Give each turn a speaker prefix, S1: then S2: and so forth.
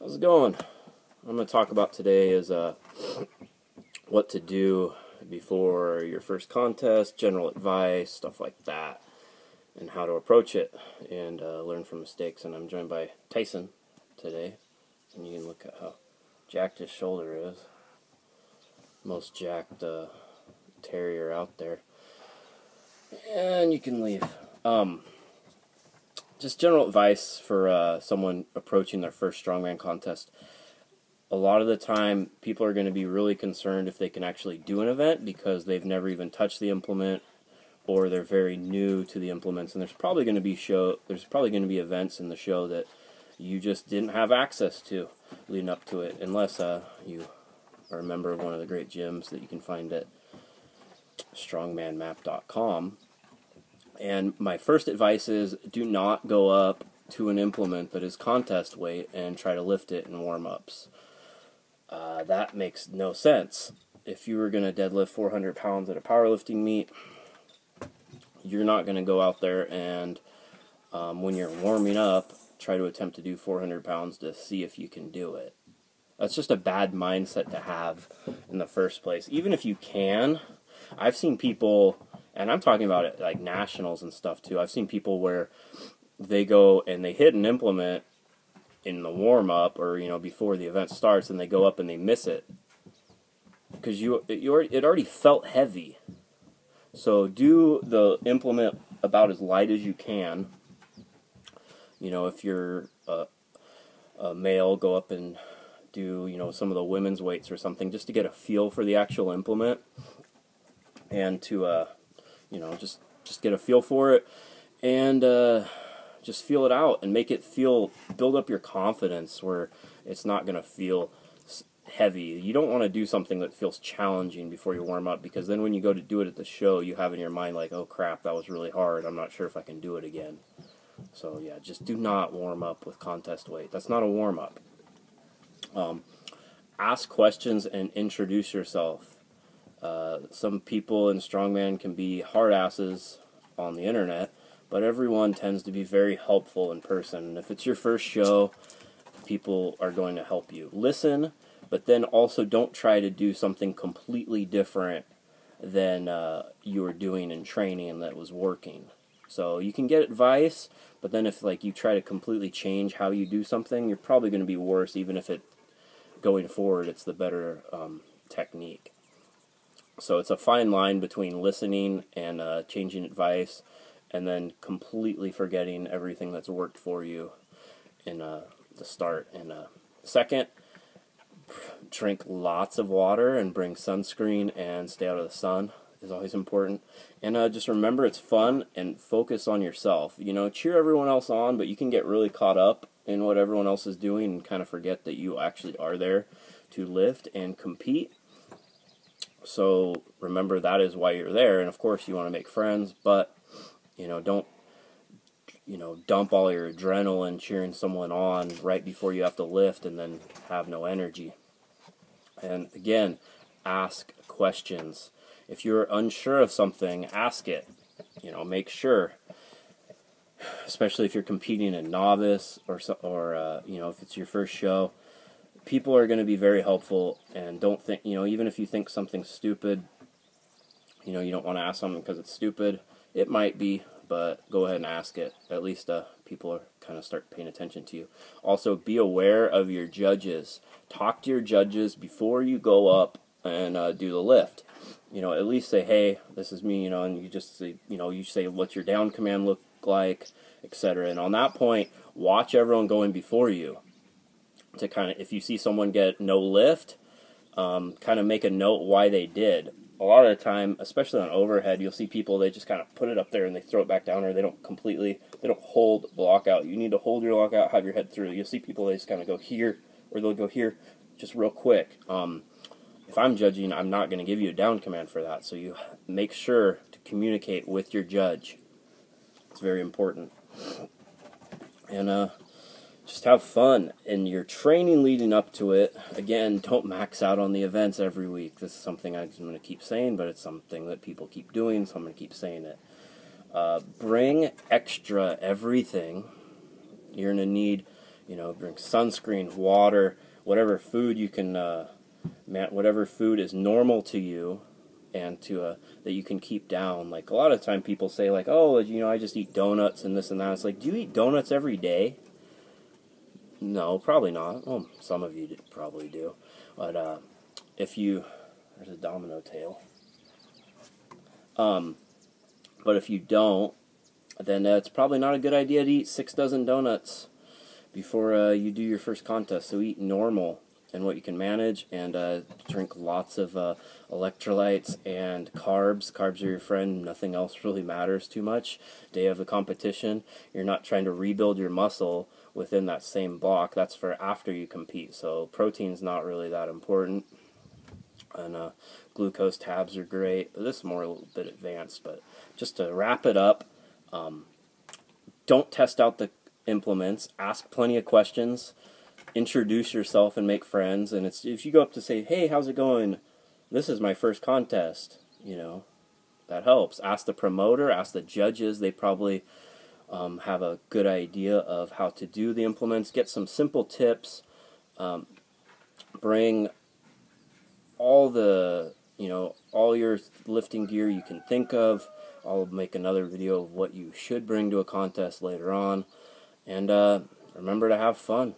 S1: How's it going? I'm going to talk about today is what to do before your first contest, general advice, stuff like that, and how to approach it and learn from mistakes. And I'm joined by Tyson today, and you can look at how jacked his shoulder is. Most jacked terrier out there. And you can leave. Just general advice for someone approaching their first strongman contest. A lot of the time, people are going to be really concerned if they can actually do an event because they've never even touched the implement, or they're very new to the implements. And there's probably going to be events in the show that you just didn't have access to leading up to it, unless you are a member of one of the great gyms that you can find at strongmanmap.com. And my first advice is do not go up to an implement that is contest weight and try to lift it in warm-ups. That makes no sense. If you were going to deadlift 400 pounds at a powerlifting meet, you're not going to go out there and when you're warming up, try to attempt to do 400 pounds to see if you can do it. That's just a bad mindset to have in the first place. Even if you can, I've seen people, and I'm talking about it like nationals and stuff too, I've seen people where they go and they hit an implement in the warm-up or before the event starts, and they go up and they miss it because it already felt heavy. So do the implement about as light as you can. If you're a male, go up and do some of the women's weights or something, just to get a feel for the actual implement and to just get a feel for it and just feel it out and make it build up your confidence where it's not going to feel heavy. You don't want to do something that feels challenging before you warm up, because then when you go to do it at the show, you have in your mind like, oh crap, that was really hard, I'm not sure if I can do it again. So yeah, just do not warm up with contest weight. That's not a warm up. Ask questions and introduce yourself. Some people in strongman can be hard asses on the internet, but everyone tends to be very helpful in person. And if it's your first show, people are going to help you. Listen, but then also don't try to do something completely different than you were doing in training and that was working. So you can get advice, but then if you try to completely change how you do something, you're probably going to be worse, even if going forward it's the better technique. So it's a fine line between listening and changing advice, and then completely forgetting everything that's worked for you in the start. And second, drink lots of water and bring sunscreen and stay out of the sun is always important. And just remember, it's fun and focus on yourself. Cheer everyone else on, but you can get really caught up in what everyone else is doing and kind of forget that you actually are there to lift and compete. So remember, that is why you're there. And of course you want to make friends, but don't dump all your adrenaline cheering someone on right before you have to lift and then have no energy. And again, ask questions. If you're unsure of something, ask it. Make sure, especially if you're competing in novice or if it's your first show. People are going to be very helpful, and don't think, even if you think something's stupid, you don't want to ask something because it's stupid. It might be, but go ahead and ask it. At least people are kind of start paying attention to you. Also, be aware of your judges. Talk to your judges before you go up and do the lift. At least say, hey, this is me, and you just say, you say, what's your down command look like, etc. And on that point, watch everyone going before you. To kind of, if you see someone get no lift, kind of make a note why they did. A lot of the time, especially on overhead, you'll see people, they just kind of put it up there and they throw it back down, or they don't hold the lockout. You need to hold your lockout, have your head through. You'll see people, they just kind of go here, or they'll go here, just real quick. If I'm judging, I'm not going to give you a down command for that, so you make sure to communicate with your judge. It's very important. And just have fun in your training leading up to it. Again, don't max out on the events every week. This is something I'm going to keep saying, but it's something that people keep doing, so I'm going to keep saying it. Bring extra everything. You're going to need You know, drink sunscreen, water, whatever food you can, whatever food is normal to you, and to that you can keep down. Like a lot of time people say like, oh, you know, I just eat donuts and this and that. It's like, do you eat donuts every day? No, probably not. Well, some of you probably do. But if you, there's a domino tail. But if you don't, then it's probably not a good idea to eat 6 dozen donuts before you do your first contest. So eat normal and what you can manage, and drink lots of electrolytes and carbs. Carbs are your friend. Nothing else really matters too much. Day of the competition, you're not trying to rebuild your muscle within that same block. That's for after you compete. So protein's not really that important. And glucose tabs are great. This is more a little bit advanced, but just to wrap it up, don't test out the implements. Ask plenty of questions. Introduce yourself and make friends. And it's, if you go up to say, hey, how's it going? This is my first contest. You know, that helps. Ask the promoter. Ask the judges. They probably have a good idea of how to do the implements. Get some simple tips. Bring all the, you know, all your lifting gear you can think of. I'll make another video of what you should bring to a contest later on. And remember to have fun.